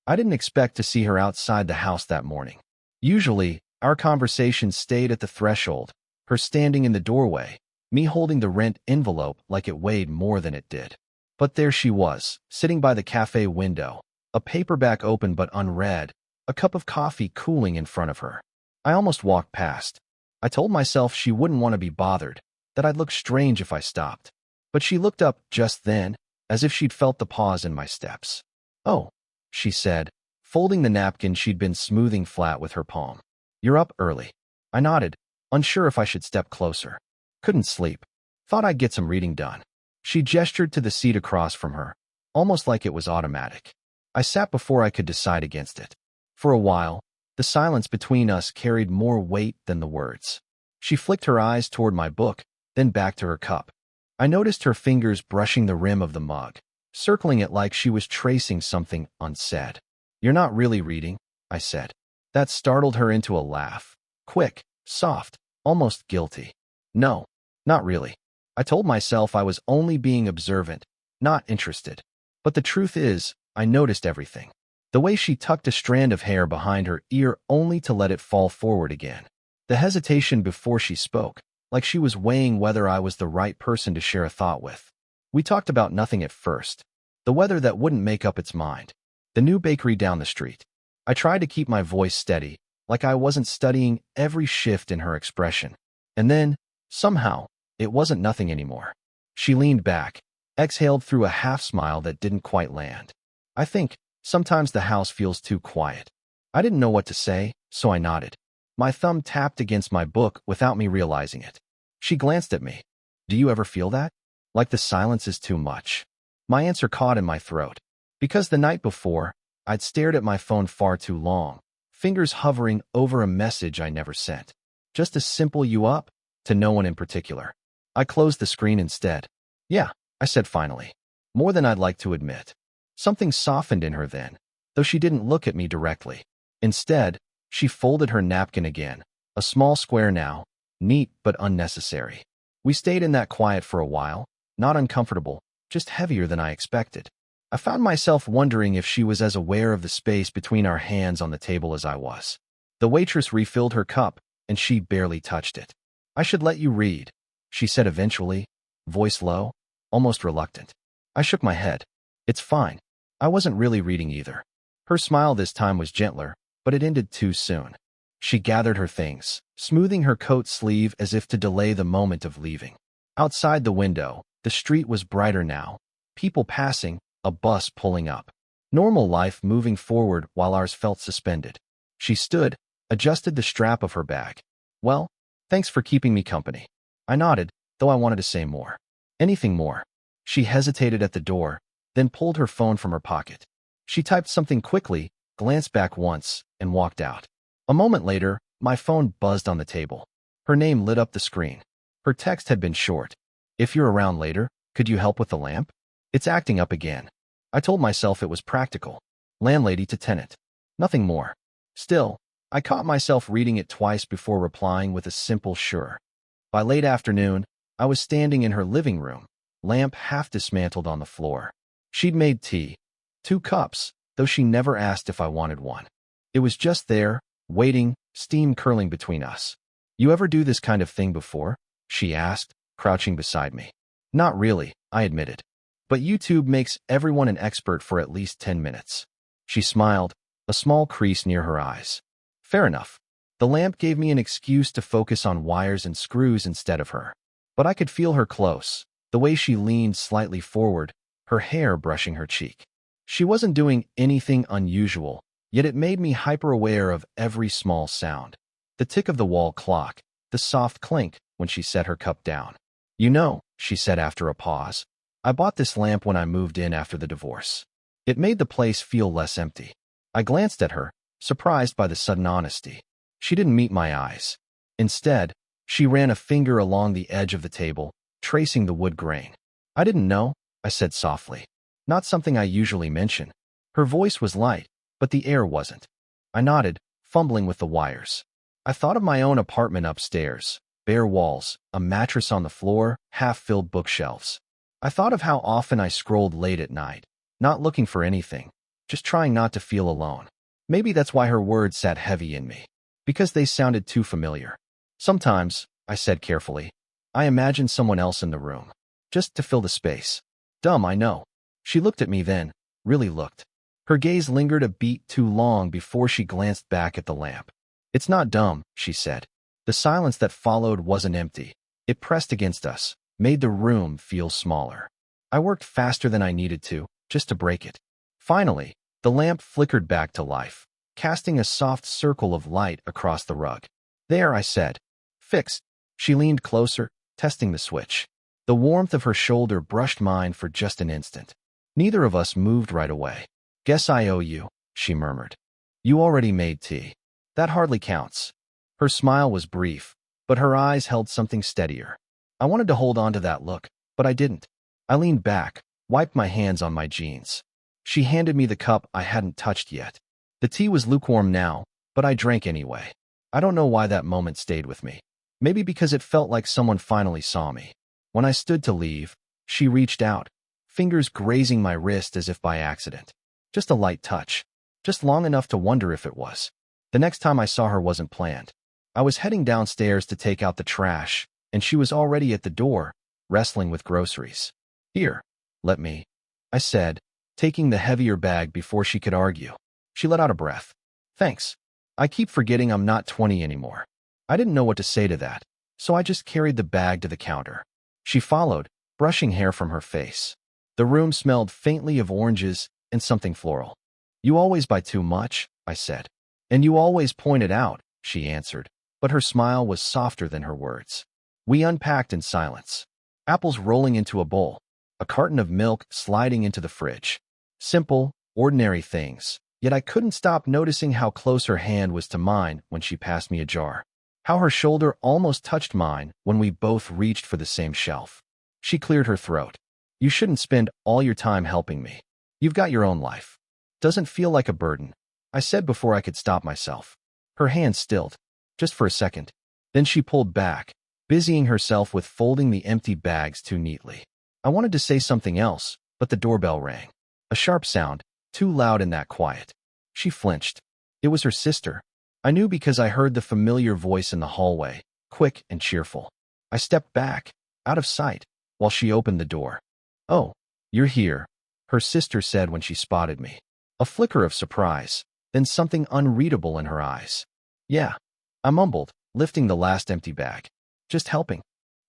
I didn't expect to see her outside the house that morning. Usually, our conversation stayed at the threshold, her standing in the doorway, me holding the rent envelope like it weighed more than it did. But there she was, sitting by the cafe window, a paperback open but unread, a cup of coffee cooling in front of her. I almost walked past. I told myself she wouldn't want to be bothered, that I'd look strange if I stopped. But she looked up just then, as if she'd felt the pause in my steps. "Oh," she said, folding the napkin she'd been smoothing flat with her palm. "You're up early." I nodded, unsure if I should step closer. Couldn't sleep. Thought I'd get some reading done. She gestured to the seat across from her, almost like it was automatic. I sat before I could decide against it. For a while, the silence between us carried more weight than the words. She flicked her eyes toward my book, then back to her cup. I noticed her fingers brushing the rim of the mug, circling it like she was tracing something unsaid. "You're not really reading," I said. That startled her into a laugh. Quick, soft, almost guilty. "No, not really." I told myself I was only being observant, not interested. But the truth is, I noticed everything. The way she tucked a strand of hair behind her ear only to let it fall forward again. The hesitation before she spoke, like she was weighing whether I was the right person to share a thought with. We talked about nothing at first. The weather that wouldn't make up its mind. The new bakery down the street. I tried to keep my voice steady, like I wasn't studying every shift in her expression. And then, somehow, it wasn't nothing anymore. She leaned back, exhaled through a half-smile that didn't quite land. "I think, sometimes the house feels too quiet." I didn't know what to say, so I nodded. My thumb tapped against my book without me realizing it. She glanced at me. "Do you ever feel that? Like the silence is too much?" My answer caught in my throat. Because the night before, I'd stared at my phone far too long, fingers hovering over a message I never sent. Just a simple "you up?" to no one in particular. I closed the screen instead. "Yeah," I said finally. More than I'd like to admit. Something softened in her then, though she didn't look at me directly. Instead, she folded her napkin again, a small square now, neat but unnecessary. We stayed in that quiet for a while, not uncomfortable, just heavier than I expected. I found myself wondering if she was as aware of the space between our hands on the table as I was. The waitress refilled her cup, and she barely touched it. "I should let you read," she said eventually, voice low, almost reluctant. I shook my head. "It's fine. I wasn't really reading either." Her smile this time was gentler, but it ended too soon. She gathered her things, smoothing her coat sleeve as if to delay the moment of leaving. Outside the window, the street was brighter now. People passing, a bus pulling up. Normal life moving forward while ours felt suspended. She stood, adjusted the strap of her bag. "Well, thanks for keeping me company." I nodded, though I wanted to say more. "Anything more?" She hesitated at the door, then pulled her phone from her pocket. She typed something quickly, glanced back once, and walked out. A moment later, my phone buzzed on the table. Her name lit up the screen. Her text had been short. "If you're around later, could you help with the lamp? It's acting up again." I told myself it was practical. Landlady to tenant. Nothing more. Still, I caught myself reading it twice before replying with a simple "sure." By late afternoon, I was standing in her living room, lamp half dismantled on the floor. She'd made tea. 2 cups, though she never asked if I wanted one. It was just there, waiting, steam curling between us. "You ever do this kind of thing before?" she asked, crouching beside me. "Not really," I admitted. "But YouTube makes everyone an expert for at least 10 minutes. She smiled, a small crease near her eyes. Fair enough. The lamp gave me an excuse to focus on wires and screws instead of her. But I could feel her close, the way she leaned slightly forward, her hair brushing her cheek. She wasn't doing anything unusual, yet it made me hyper-aware of every small sound. The tick of the wall clock, the soft clink when she set her cup down. "You know," she said after a pause, "I bought this lamp when I moved in after the divorce. It made the place feel less empty." I glanced at her, surprised by the sudden honesty. She didn't meet my eyes. Instead, she ran a finger along the edge of the table, tracing the wood grain. "I didn't know," I said softly. Not something I usually mention. Her voice was light, but the air wasn't. I nodded, fumbling with the wires. I thought of my own apartment upstairs, bare walls, a mattress on the floor, half-filled bookshelves. I thought of how often I scrolled late at night, not looking for anything, just trying not to feel alone. Maybe that's why her words sat heavy in me, because they sounded too familiar. Sometimes, I said carefully, I imagine someone else in the room, just to fill the space. Dumb, I know. She looked at me then, really looked. Her gaze lingered a beat too long before she glanced back at the lamp. It's not dumb, she said. The silence that followed wasn't empty. It pressed against us, made the room feel smaller. I worked faster than I needed to, just to break it. Finally, the lamp flickered back to life, casting a soft circle of light across the rug. There, I said. Fixed. She leaned closer, testing the switch. The warmth of her shoulder brushed mine for just an instant. Neither of us moved right away. Guess I owe you, she murmured. You already made tea. That hardly counts. Her smile was brief, but her eyes held something steadier. I wanted to hold on to that look, but I didn't. I leaned back, wiped my hands on my jeans. She handed me the cup I hadn't touched yet. The tea was lukewarm now, but I drank anyway. I don't know why that moment stayed with me. Maybe because it felt like someone finally saw me. When I stood to leave, she reached out, fingers grazing my wrist as if by accident. Just a light touch. Just long enough to wonder if it was. The next time I saw her wasn't planned. I was heading downstairs to take out the trash, and she was already at the door, wrestling with groceries. Here, let me, I said, taking the heavier bag before she could argue. She let out a breath. Thanks. I keep forgetting I'm not 20 anymore. I didn't know what to say to that, so I just carried the bag to the counter. She followed, brushing hair from her face. The room smelled faintly of oranges and something floral. You always buy too much, I said. And you always point it out, she answered, but her smile was softer than her words. We unpacked in silence. Apples rolling into a bowl, a carton of milk sliding into the fridge. Simple, ordinary things, yet I couldn't stop noticing how close her hand was to mine when she passed me a jar. How her shoulder almost touched mine when we both reached for the same shelf. She cleared her throat. You shouldn't spend all your time helping me. You've got your own life. Doesn't feel like a burden, I said before I could stop myself. Her hand stilled, just for a second. Then she pulled back, busying herself with folding the empty bags too neatly. I wanted to say something else, but the doorbell rang. A sharp sound, too loud in that quiet. She flinched. It was her sister. I knew because I heard the familiar voice in the hallway, quick and cheerful. I stepped back, out of sight, while she opened the door. Oh, you're here, her sister said when she spotted me. A flicker of surprise, then something unreadable in her eyes. Yeah, I mumbled, lifting the last empty bag. Just helping.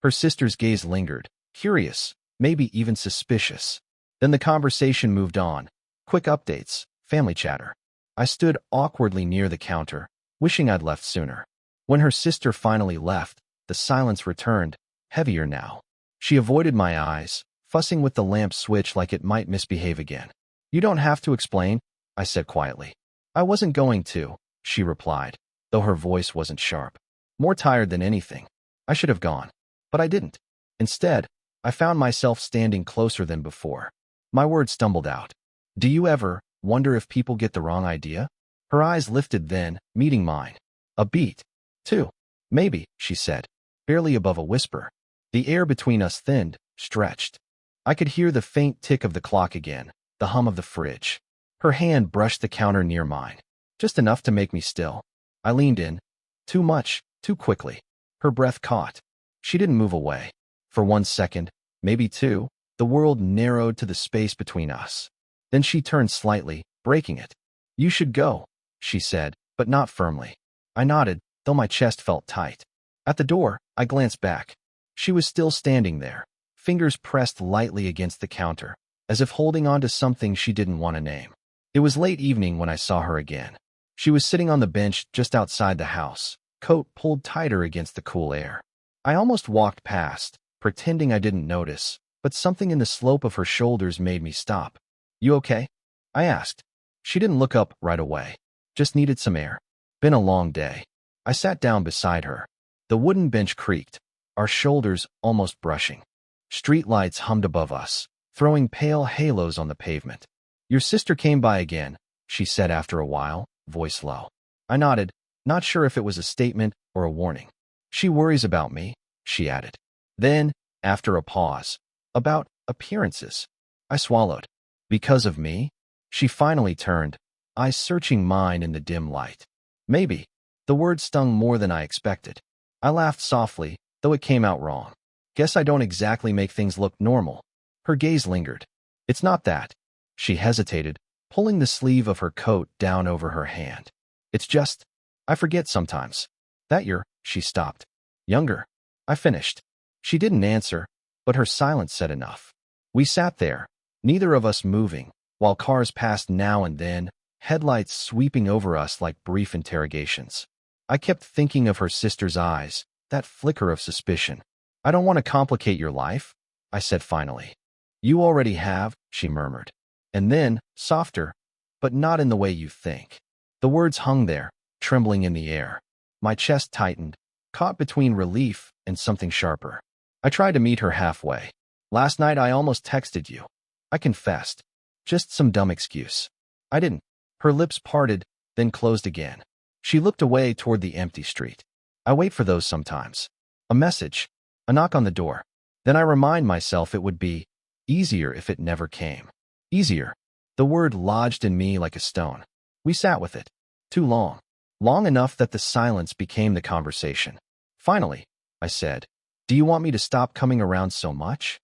Her sister's gaze lingered, curious, maybe even suspicious. Then the conversation moved on. Quick updates, family chatter. I stood awkwardly near the counter, wishing I'd left sooner. When her sister finally left, the silence returned, heavier now. She avoided my eyes, fussing with the lamp switch like it might misbehave again. You don't have to explain, I said quietly. I wasn't going to, she replied, though her voice wasn't sharp. More tired than anything. I should have gone. But I didn't. Instead, I found myself standing closer than before. My words stumbled out. Do you ever wonder if people get the wrong idea? Her eyes lifted then, meeting mine. A beat. 2. Maybe, she said, barely above a whisper. The air between us thinned, stretched. I could hear the faint tick of the clock again, the hum of the fridge. Her hand brushed the counter near mine, just enough to make me still. I leaned in. Too much, too quickly. Her breath caught. She didn't move away. For 1 second, maybe 2, the world narrowed to the space between us. Then she turned slightly, breaking it. You should go, she said, but not firmly. I nodded, though my chest felt tight. At the door, I glanced back. She was still standing there, fingers pressed lightly against the counter, as if holding on to something she didn't want to name. It was late evening when I saw her again. She was sitting on the bench just outside the house, coat pulled tighter against the cool air. I almost walked past, pretending I didn't notice, but something in the slope of her shoulders made me stop. You okay? I asked. She didn't look up right away. Just needed some air. Been a long day. I sat down beside her. The wooden bench creaked, our shoulders almost brushing. Street lights hummed above us, throwing pale halos on the pavement. Your sister came by again, she said after a while, voice low. I nodded, not sure if it was a statement or a warning. She worries about me, she added. Then, after a pause, about appearances. I swallowed. Because of me? She finally turned, eyes searching mine in the dim light. Maybe. The word stung more than I expected. I laughed softly, though it came out wrong. Guess I don't exactly make things look normal. Her gaze lingered. It's not that. She hesitated, pulling the sleeve of her coat down over her hand. It's just, I forget sometimes. That you're, she stopped. Younger. I finished. She didn't answer, but her silence said enough. We sat there, neither of us moving, while cars passed now and then, headlights sweeping over us like brief interrogations. I kept thinking of her sister's eyes, that flicker of suspicion. I don't want to complicate your life, I said finally. You already have, she murmured. And then, softer, but not in the way you think. The words hung there, trembling in the air. My chest tightened, caught between relief and something sharper. I tried to meet her halfway. Last night I almost texted you. I confessed. Just some dumb excuse. I didn't. Her lips parted, then closed again. She looked away toward the empty street. I wait for those sometimes. A message. A knock on the door. Then I remind myself it would be easier if it never came. Easier. The word lodged in me like a stone. We sat with it. Too long. Long enough that the silence became the conversation. Finally, I said, do you want me to stop coming around so much?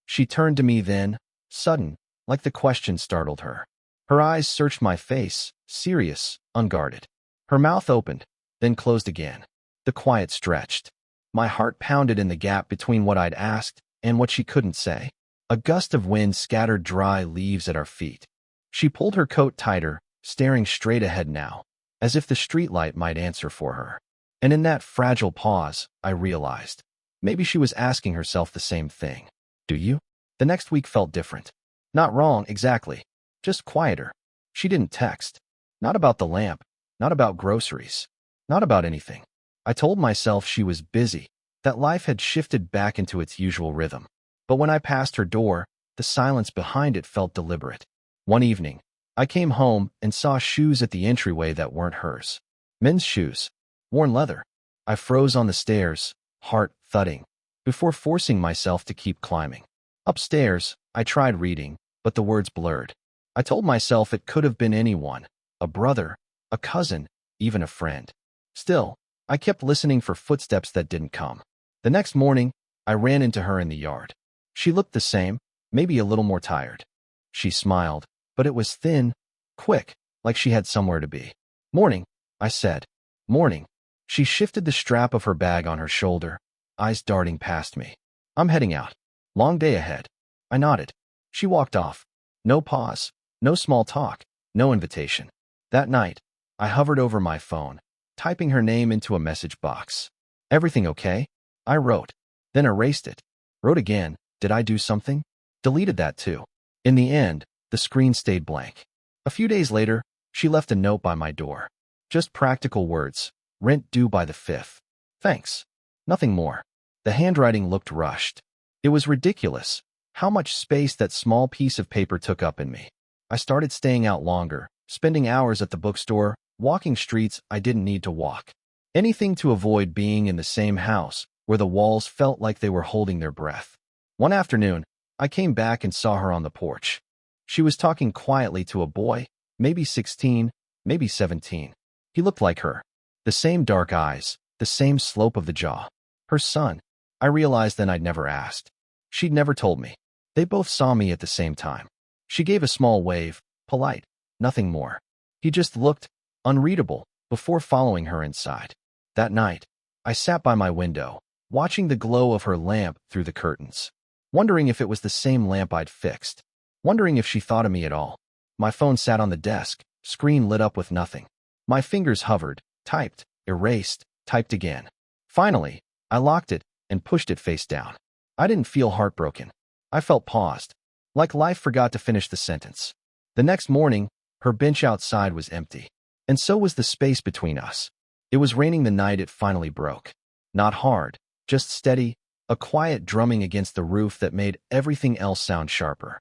She turned to me then, sudden, like the question startled her. Her eyes searched my face, serious, unguarded. Her mouth opened, then closed again. The quiet stretched. My heart pounded in the gap between what I'd asked and what she couldn't say. A gust of wind scattered dry leaves at our feet. She pulled her coat tighter, staring straight ahead now, as if the streetlight might answer for her. And in that fragile pause, I realized, maybe she was asking herself the same thing. Do you? The next week felt different. Not wrong, exactly. Just quieter. She didn't text. Not about the lamp. Not about groceries. Not about anything. I told myself she was busy, that life had shifted back into its usual rhythm. But when I passed her door, the silence behind it felt deliberate. One evening, I came home and saw shoes at the entryway that weren't hers. Men's shoes. Worn leather. I froze on the stairs, heart thudding, before forcing myself to keep climbing. Upstairs, I tried reading, but the words blurred. I told myself it could have been anyone, a brother, a cousin, even a friend. Still, I kept listening for footsteps that didn't come. The next morning, I ran into her in the yard. She looked the same, maybe a little more tired. She smiled, but it was thin, quick, like she had somewhere to be. Morning, I said. Morning. She shifted the strap of her bag on her shoulder, eyes darting past me. I'm heading out. Long day ahead. I nodded. She walked off. No pause, no small talk, no invitation. That night, I hovered over my phone, typing her name into a message box. Everything okay? I wrote, then erased it. Wrote again. Did I do something? Deleted that too. In the end, the screen stayed blank. A few days later, she left a note by my door. Just practical words. Rent due by the 5th. Thanks. Nothing more. The handwriting looked rushed. It was ridiculous, how much space that small piece of paper took up in me. I started staying out longer, spending hours at the bookstore, walking streets I didn't need to walk. Anything to avoid being in the same house, where the walls felt like they were holding their breath. One afternoon, I came back and saw her on the porch. She was talking quietly to a boy, maybe 16, maybe 17. He looked like her. The same dark eyes, the same slope of the jaw. Her son. I realized then I'd never asked. She'd never told me. They both saw me at the same time. She gave a small wave, polite, nothing more. He just looked unreadable before following her inside. That night, I sat by my window, watching the glow of her lamp through the curtains, wondering if it was the same lamp I'd fixed, wondering if she thought of me at all. My phone sat on the desk, screen lit up with nothing. My fingers hovered, typed, erased, typed again. Finally, I locked it and pushed it face down. I didn't feel heartbroken. I felt paused, like life forgot to finish the sentence. The next morning, her bench outside was empty, and so was the space between us. It was raining the night it finally broke. Not hard, just steady, a quiet drumming against the roof that made everything else sound sharper.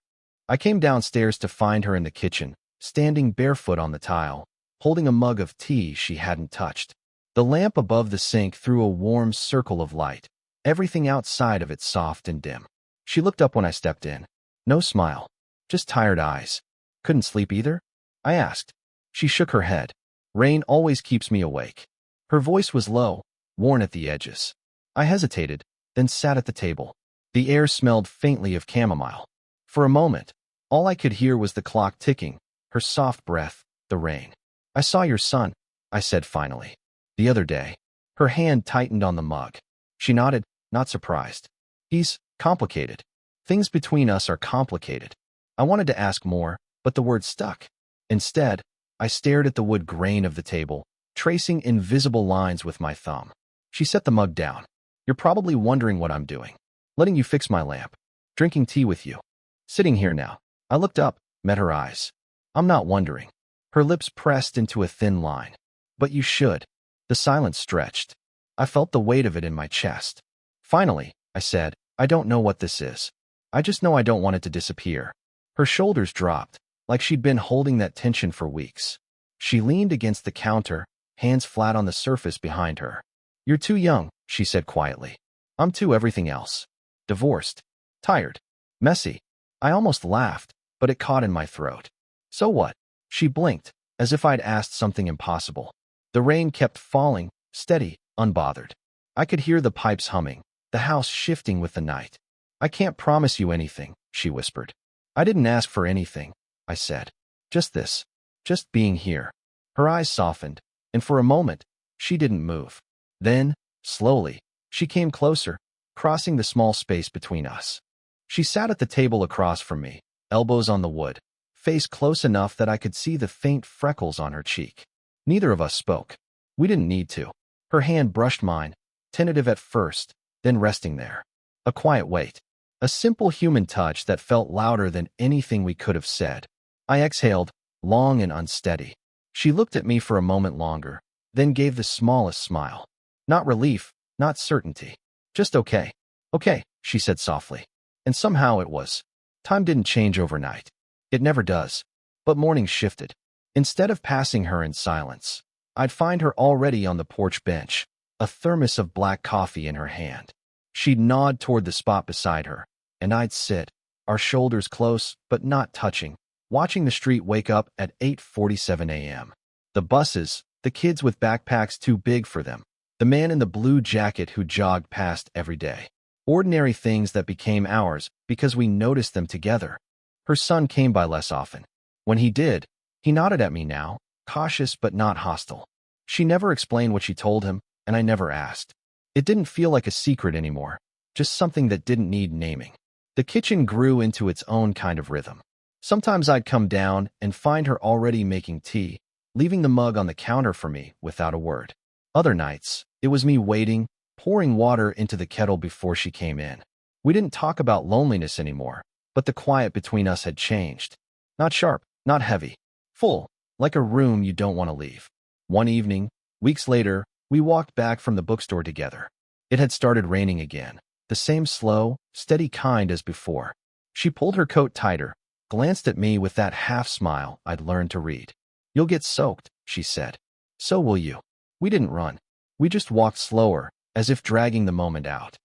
I came downstairs to find her in the kitchen, standing barefoot on the tile, holding a mug of tea she hadn't touched. The lamp above the sink threw a warm circle of light, everything outside of it soft and dim. She looked up when I stepped in. No smile, just tired eyes. Couldn't sleep either? I asked. She shook her head. Rain always keeps me awake. Her voice was low, worn at the edges. I hesitated, then sat at the table. The air smelled faintly of chamomile. For a moment, all I could hear was the clock ticking, her soft breath, the rain. I saw your son, I said finally. The other day. Her hand tightened on the mug. She nodded, not surprised. He's complicated. Things between us are complicated. I wanted to ask more, but the word stuck. Instead, I stared at the wood grain of the table, tracing invisible lines with my thumb. She set the mug down. You're probably wondering what I'm doing. Letting you fix my lamp. Drinking tea with you. Sitting here now. I looked up, met her eyes. I'm not wondering. Her lips pressed into a thin line. But you should. The silence stretched. I felt the weight of it in my chest. Finally, I said, I don't know what this is. I just know I don't want it to disappear. Her shoulders dropped, like she'd been holding that tension for weeks. She leaned against the counter, hands flat on the surface behind her. You're too young, she said quietly. I'm too everything else. Divorced. Tired. Messy. I almost laughed, but it caught in my throat. So what? She blinked, as if I'd asked something impossible. The rain kept falling, steady, unbothered. I could hear the pipes humming, the house shifting with the night. I can't promise you anything, she whispered. I didn't ask for anything, I said. Just this. Just being here. Her eyes softened, and for a moment, she didn't move. Then, slowly, she came closer, crossing the small space between us. She sat at the table across from me, elbows on the wood, face close enough that I could see the faint freckles on her cheek. Neither of us spoke. We didn't need to. Her hand brushed mine, tentative at first, then resting there. A quiet wait. A simple human touch that felt louder than anything we could have said. I exhaled, long and unsteady. She looked at me for a moment longer, then gave the smallest smile. Not relief, not certainty. Just okay. Okay, she said softly. And somehow it was. Time didn't change overnight. It never does. But mornings shifted. Instead of passing her in silence, I'd find her already on the porch bench, a thermos of black coffee in her hand. She'd nod toward the spot beside her, and I'd sit, our shoulders close but not touching, watching the street wake up at 8:47 a.m. The buses, the kids with backpacks too big for them, the man in the blue jacket who jogged past every day. Ordinary things that became ours because we noticed them together. Her son came by less often. When he did, he nodded at me now, cautious but not hostile. She never explained what she told him, and I never asked. It didn't feel like a secret anymore, just something that didn't need naming. The kitchen grew into its own kind of rhythm. Sometimes I'd come down and find her already making tea, leaving the mug on the counter for me without a word. Other nights, it was me waiting, pouring water into the kettle before she came in. We didn't talk about loneliness anymore, but the quiet between us had changed. Not sharp, not heavy. Full, like a room you don't want to leave. One evening, weeks later, we walked back from the bookstore together. It had started raining again, the same slow, steady kind as before. She pulled her coat tighter, glanced at me with that half-smile I'd learned to read. You'll get soaked, she said. So will you. We didn't run. We just walked slower, as if dragging the moment out.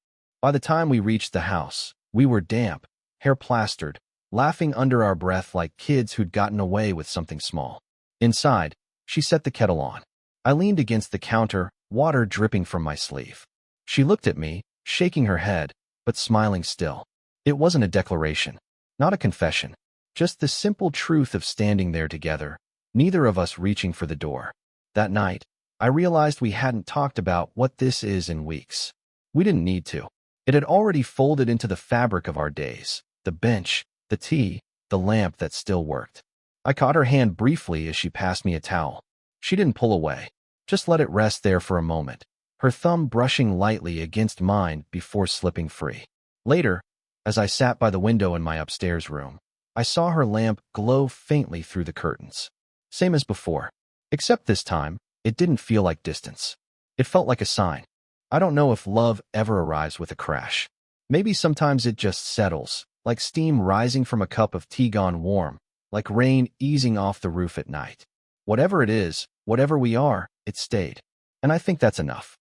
By the time we reached the house, we were damp, hair plastered, laughing under our breath like kids who'd gotten away with something small. Inside, she set the kettle on. I leaned against the counter, water dripping from my sleeve. She looked at me, shaking her head, but smiling still. It wasn't a declaration, not a confession, just the simple truth of standing there together, neither of us reaching for the door. That night, I realized we hadn't talked about what this is in weeks. We didn't need to. It had already folded into the fabric of our days, the bench, the tea, the lamp that still worked. I caught her hand briefly as she passed me a towel. She didn't pull away, just let it rest there for a moment, her thumb brushing lightly against mine before slipping free. Later, as I sat by the window in my upstairs room, I saw her lamp glow faintly through the curtains. Same as before, except this time, it didn't feel like distance. It felt like a sign. I don't know if love ever arrives with a crash. Maybe sometimes it just settles, like steam rising from a cup of tea gone warm, like rain easing off the roof at night. Whatever it is, whatever we are, it stayed. And I think that's enough.